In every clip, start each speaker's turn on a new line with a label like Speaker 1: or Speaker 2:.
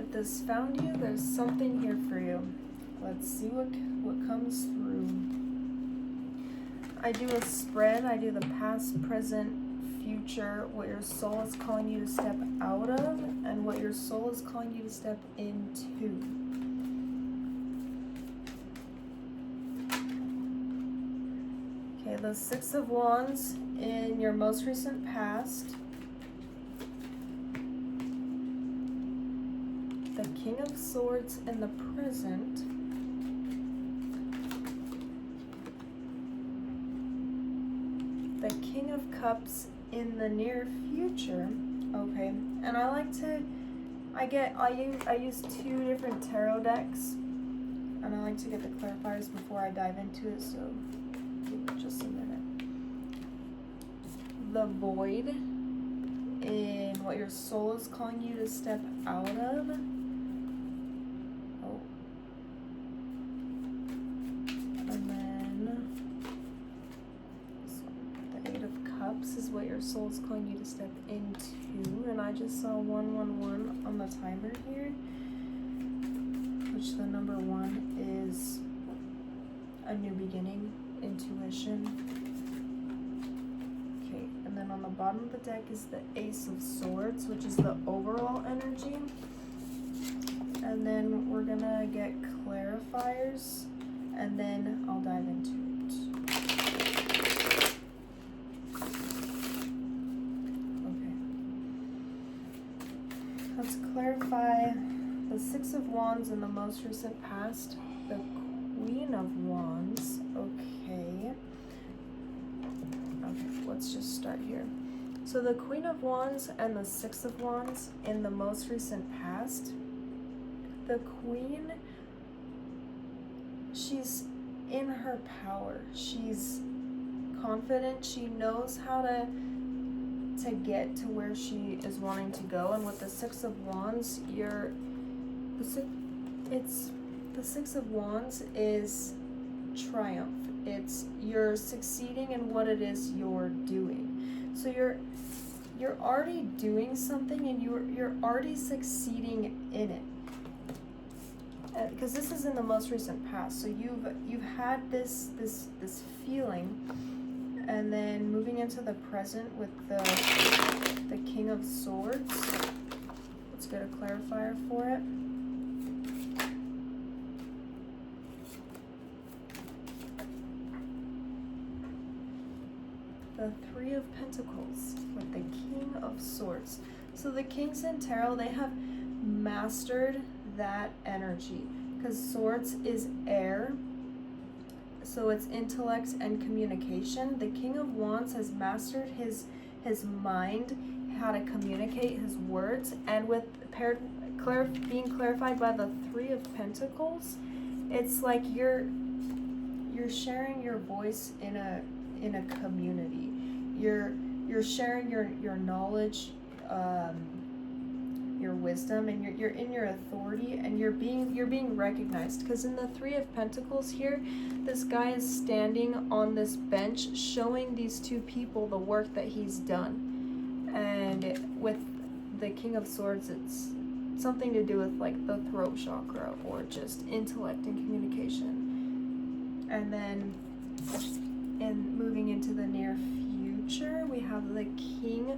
Speaker 1: If this found you, there's something here for you. Let's see what comes through. I do a spread. I do the past, present, future, what your soul is calling you to step out of, and what your soul is calling you to step into. Okay, the Six of Wands in your most recent past. The King of Swords in the present. The King of Cups in the near future. Okay, and I use two different tarot decks, and I like to get the clarifiers before I dive into it, so give it just a minute. The Void in what your soul is calling you to step out of. Oh. And then the Eight of Cups is what your soul is calling you to step into. And I just saw 111 on the timer here, which the number 1 is a new beginning, intuition. Okay, and then on the bottom of the deck is the Ace of Swords, which is the overall energy. And then we're gonna get clarifiers, and then I'll dive into it. Okay. Let's clarify the Six of Wands in the most recent past, the Queen of Wands. Okay. Okay, let's just start here. So the Queen of Wands and the Six of Wands in the most recent past. The Queen, she's in her power. She's confident. She knows how to get to where she is wanting to go. And with the Six of Wands, the Six of Wands is triumph. It's you're succeeding in what it is you're doing. So you're already doing something, and you're already succeeding in it. Because this is in the most recent past, so you've had this feeling, and then moving into the present with the King of Swords. Let's get a clarifier for it. The Three of Pentacles with the King of Swords. So the Kings in Tarot, they have mastered that energy, because swords is air, so it's intellect and communication. The King of Wands has mastered his mind, how to communicate his words, and with being clarified by the Three of Pentacles, it's like you're sharing your voice in a community. You're sharing your knowledge, your wisdom, and you're in your authority, and you're being recognized. Because in the Three of Pentacles here, this guy is standing on this bench showing these two people the work that he's done. And with the King of Swords, it's something to do with like the throat chakra, or just intellect and communication. And then in moving into the near future, we have the King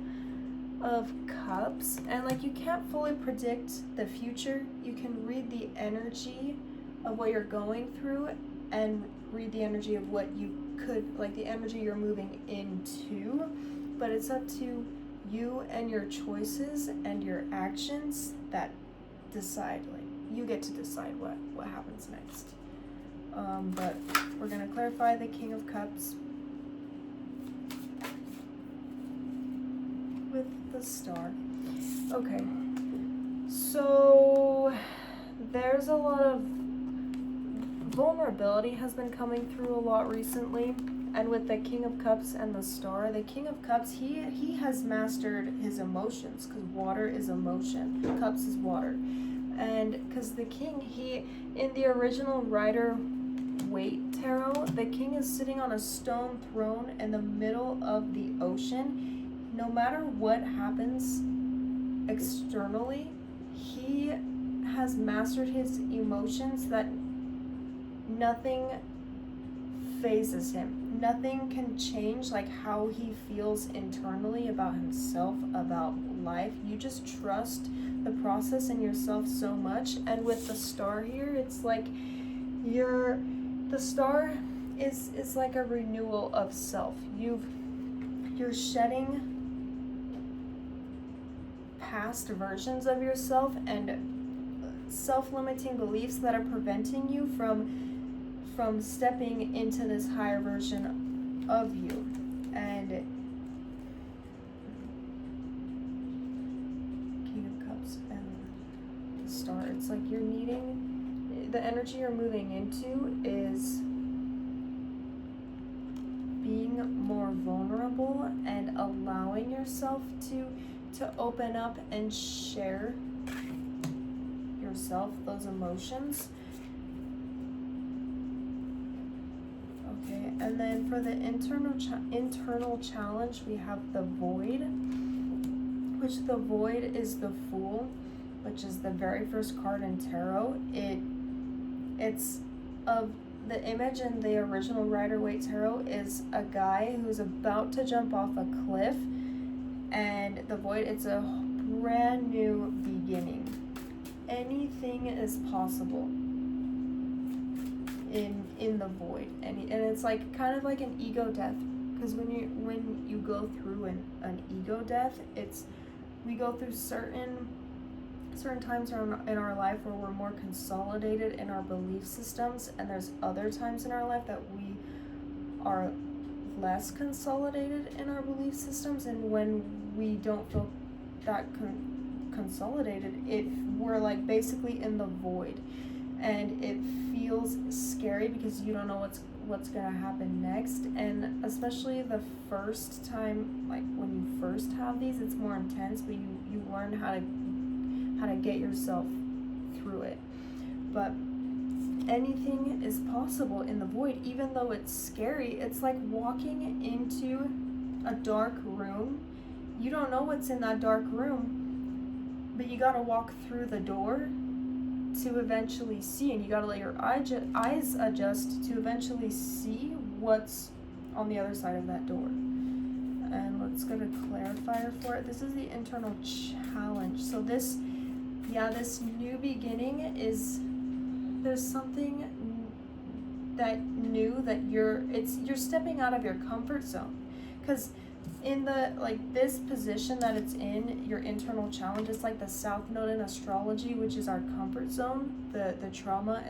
Speaker 1: of Cups, and like you can't fully predict the future. You can read the energy of what you're going through, and read the energy of what you could, like the energy you're moving into, but it's up to you and your choices and your actions that decide, like you get to decide what happens next. But we're gonna clarify the King of Cups with the Star. Okay, so there's a lot of vulnerability has been coming through a lot recently, and with the King of Cups and the Star, the King of Cups, he has mastered his emotions, because water is emotion, cups is water. And because the King, in the original Rider-Waite tarot, the King is sitting on a stone throne in the middle of the ocean. No matter what happens externally, he has mastered his emotions that nothing phases him. Nothing can change like how he feels internally about himself, about life. You just trust the process in yourself so much. And with the star here, it's like the star is like a renewal of self. You're shedding past versions of yourself and self-limiting beliefs that are preventing you from stepping into this higher version of you. And King of Cups and the star, it's like you're needing, the energy you're moving into is being more vulnerable and allowing yourself to open up and share yourself, those emotions. Okay, and then for the internal challenge, we have the Void, which the Void is the Fool, which is the very first card in tarot. It's of the image in the original Rider-Waite Tarot is a guy who's about to jump off a cliff, and the Void, it's a brand new beginning. Anything is possible in the Void, and it's like kind of like an ego death, because when you go through an ego death, we go through certain times in our life where we're more consolidated in our belief systems, and there's other times in our life that we are less consolidated in our belief systems. And when we don't feel that consolidated, we're like basically in the void, and it feels scary because you don't know what's gonna happen next. And especially the first time, like when you first have these, it's more intense, but you learn how to get yourself through it. But anything is possible in the void, even though it's scary. It's like walking into a dark room. You don't know what's in that dark room, but you gotta walk through the door to eventually see, and you gotta let your eyes adjust to eventually see what's on the other side of that door. And let's get a clarifier for it. This is the internal challenge. So this new beginning is, there's something that new that you're stepping out of your comfort zone, because in the this position that it's in, your internal challenge, is like the south node in astrology, which is our comfort zone, the trauma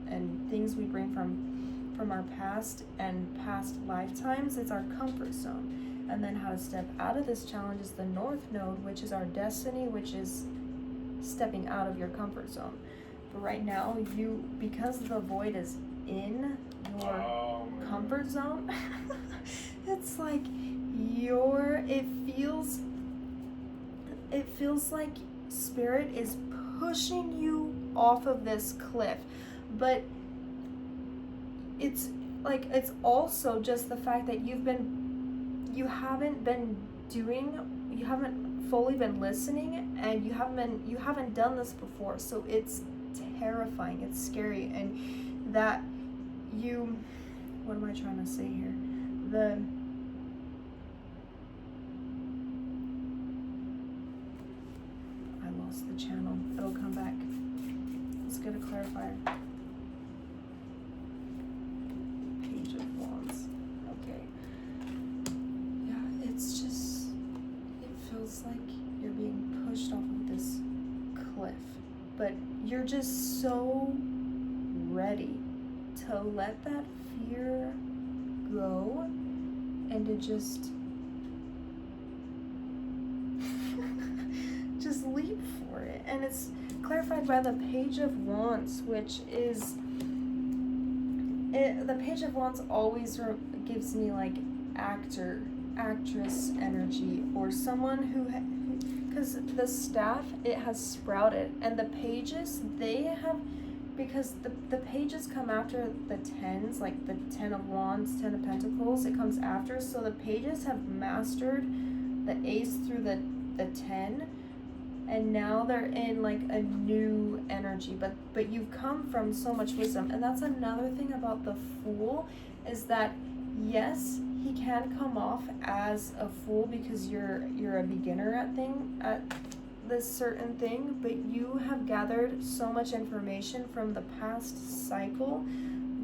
Speaker 1: and things we bring from our past and past lifetimes. It's our comfort zone. And then how to step out of this challenge is the north node, which is our destiny, which is stepping out of your comfort zone. But right now, because the void is in your comfort zone, it's like it feels like spirit is pushing you off of this cliff. But it's also just the fact that you haven't fully been listening, and you haven't done this before. So it's terrifying, it's scary, and that what am I trying to say here? I lost the channel. It'll come back. Let's get a clarifier. Page of Wands. Okay. Yeah, it's just, it feels like you're being pushed off of this cliff, but you're just so ready to let that fear go and to just leap for it. And it's clarified by the Page of Wands, which is the Page of Wands always gives me like actress energy, or someone who because the staff, it has sprouted, and the pages, they have, because the pages come after the tens, like the 10 of Wands, 10 of Pentacles, it comes after. So the pages have mastered the ace through the 10, and now they're in like a new energy, but you've come from so much wisdom. And that's another thing about the Fool, is that yes, he can come off as a fool because you're a beginner at this certain thing, but you have gathered so much information from the past cycle,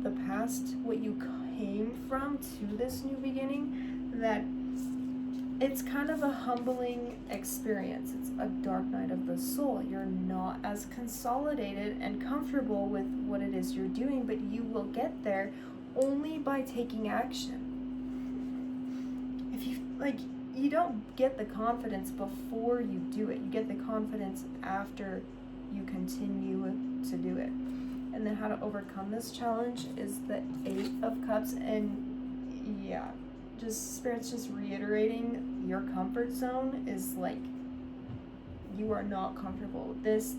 Speaker 1: the past, what you came from to this new beginning, that it's kind of a humbling experience. It's a dark night of the soul. You're not as consolidated and comfortable with what it is you're doing, but you will get there only by taking action. If you you don't get the confidence before you do it. You get the confidence after you continue to do it. And then how to overcome this challenge is the 8 of Cups. And yeah, just Spirit's just reiterating, your comfort zone is like, you are not comfortable. This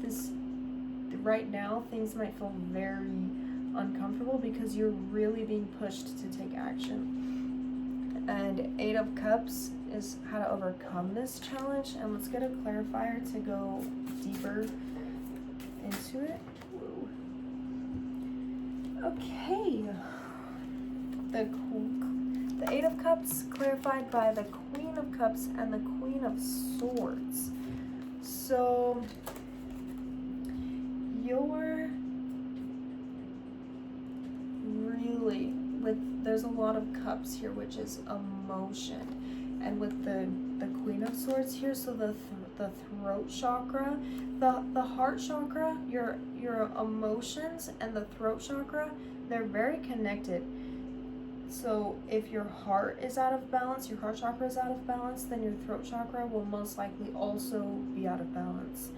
Speaker 1: right now, things might feel very uncomfortable because you're really being pushed to take action. And 8 of Cups is how to overcome this challenge. And let's get a clarifier to go deeper into it. Whoa. Okay. The 8 of Cups clarified by the Queen of Cups and the Queen of Swords. So you're really there's a lot of cups here, which is emotion, and with the Queen of Swords here, so the throat chakra, the heart chakra, your emotions and the throat chakra, they're very connected. So if your heart is out of balance, your heart chakra is out of balance, then your throat chakra will most likely also be out of balance.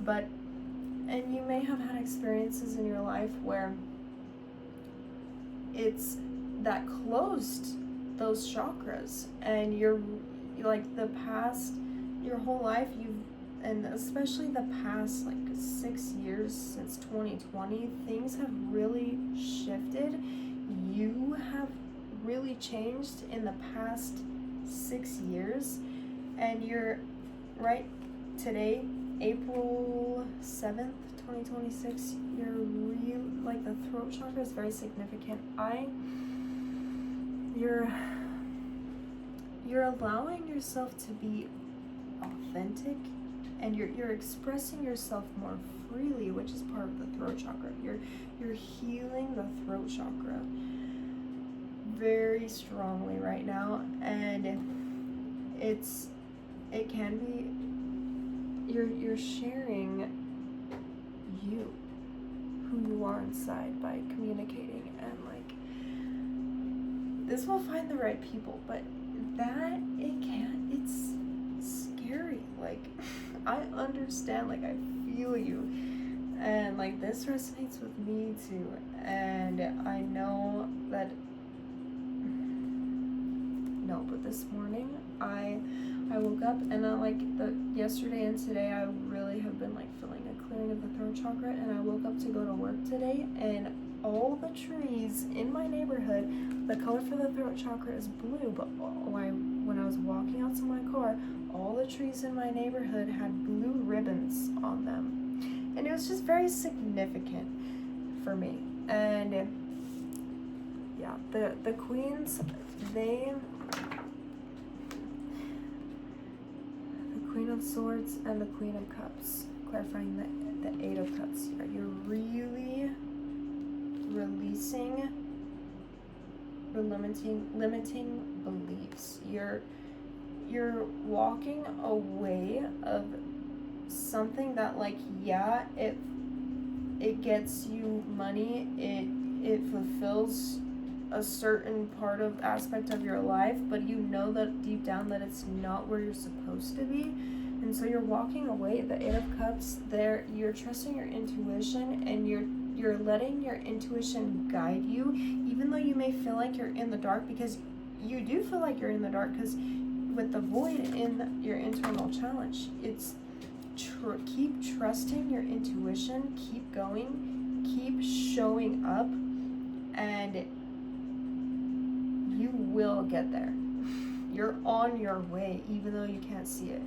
Speaker 1: And you may have had experiences in your life where it's that closed those chakras, and you're like the past, your whole life, and especially the past like 6 years since 2020, things have really shifted. You have really changed in the past 6 years, and you're right today, April 7th, 2026, you're real, like the throat chakra is very significant. You're allowing yourself to be authentic, and you're expressing yourself more freely, which is part of the throat chakra. You're healing the throat chakra very strongly right now, and it can be you're sharing who you are inside by communicating, and like this will find the right people, but that it's scary. Like I understand, like I feel you, and like this resonates with me too, and I know that but this morning I woke up, and yesterday and today I really have been like feeling a clearing of the throat chakra, and I woke up to go to work today, and all the trees in my neighborhood, the color for the throat chakra is blue, but when I was walking out to my car, all the trees in my neighborhood had blue ribbons on them, and it was just very significant for me. And yeah, the queens, the Queen of Swords and the Queen of Cups, clarifying the 8 of Cups here. You're really releasing or limiting beliefs. You're walking away of something that, like, yeah, it gets you money, it fulfills a certain part of aspect of your life, but you know that deep down that it's not where you're supposed to be, and so you're walking away. The 8 of Cups, there you're trusting your intuition, and you're letting your intuition guide you, even though you may feel like you're in the dark, because you do feel like you're in the dark, because with the void in your internal challenge, it's keep trusting your intuition, keep going, keep showing up, and you will get there. You're on your way, even though you can't see it.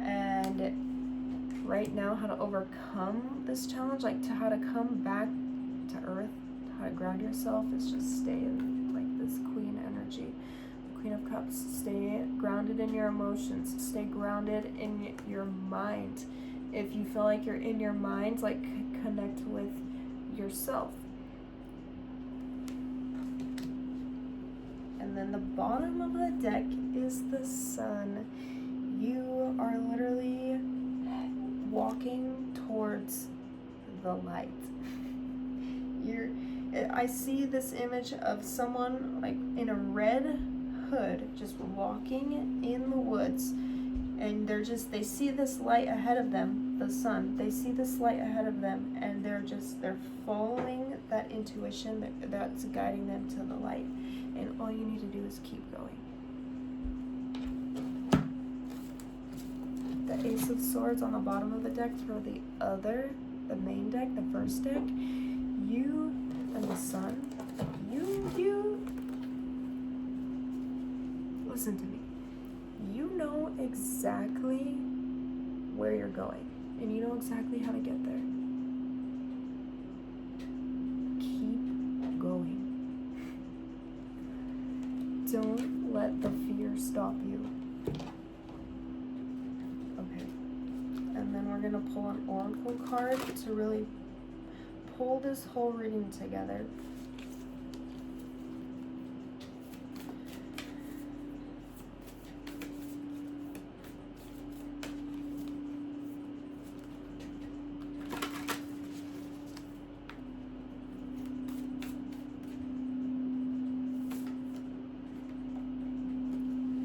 Speaker 1: And right now how to overcome this challenge, like to how to come back to earth, how to ground yourself, is just stay in like this queen energy. Queen of Cups, stay grounded in your emotions, stay grounded in your mind. If you feel like you're in your mind, like connect with yourself. And then the bottom of the deck is the Sun. You are literally walking towards the light. I see this image of someone like in a red hood just walking in the woods, and they see this light ahead of them, the sun. They see this light ahead of them, and they're following that intuition that's guiding them to the light. And all you need to do is keep going. The Ace of Swords on the bottom of the deck for the main deck, the first deck. You and the Sun. You listen to me. You know exactly where you're going, and you know exactly how to get there. Keep going. Don't let the fear stop you. Okay. And then we're gonna pull an oracle card to really pull this whole reading together.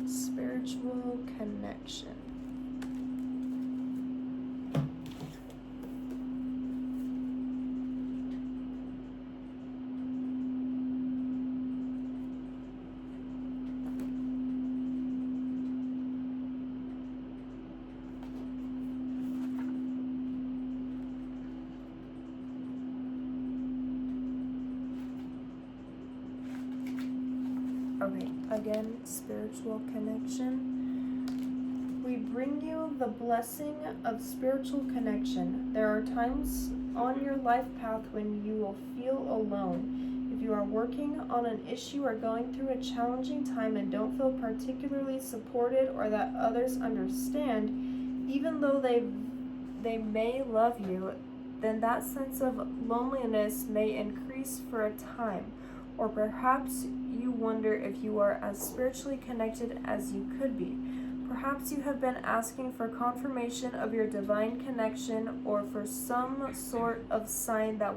Speaker 1: Spiritual connection. Okay, again, spiritual connection. We bring you the blessing of spiritual connection. There are times on your life path when you will feel alone. If you are working on an issue or going through a challenging time and don't feel particularly supported or that others understand, even though they may love you, then that sense of loneliness may increase for a time. Or perhaps you wonder if you are as spiritually connected as you could be. Perhaps you have been asking for confirmation of your divine connection, or for some sort of sign that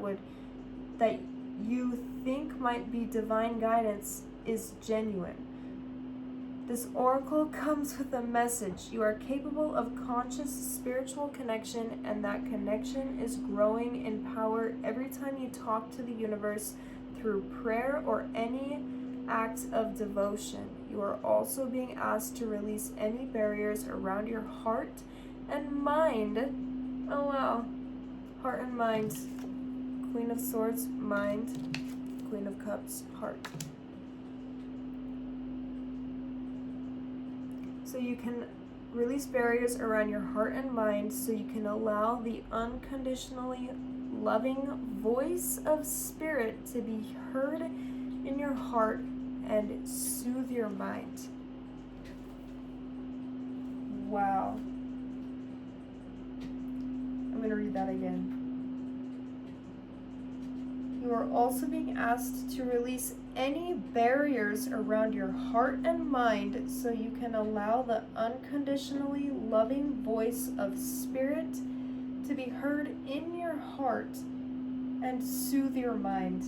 Speaker 1: you think might be divine guidance is genuine. This oracle comes with a message. You are capable of conscious spiritual connection, and that connection is growing in power every time you talk to the universe through prayer or any act of devotion. You are also being asked to release any barriers around your heart and mind. Oh wow. Heart and mind. Queen of Swords, mind. Queen of Cups, heart. So you can release barriers around your heart and mind so you can allow the unconditionally loving voice of spirit to be heard in your heart and soothe your mind. Wow. I'm going to read that again. You are also being asked to release any barriers around your heart and mind so you can allow the unconditionally loving voice of spirit to be heard in your heart and soothe your mind.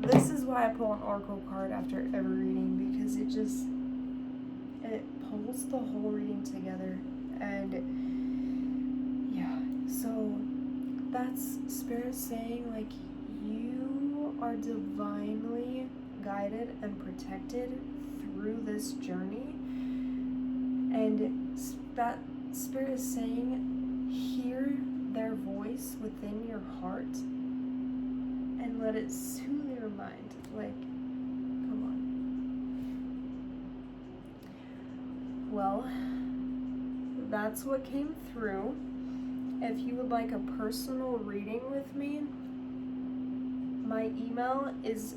Speaker 1: This is why I pull an oracle card after every reading, because it pulls the whole reading together. And yeah, so that's spirit saying like you are divinely guided and protected through this journey, and that spirit is saying hear their voice within your heart and let it soothe your mind. Like, come on. Well, that's what came through. If you would like a personal reading with me, my email is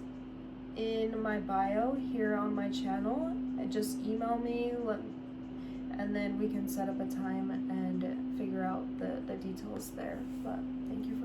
Speaker 1: in my bio here on my channel. And just email me, and then we can set up a time and figure out the details there. But thank you for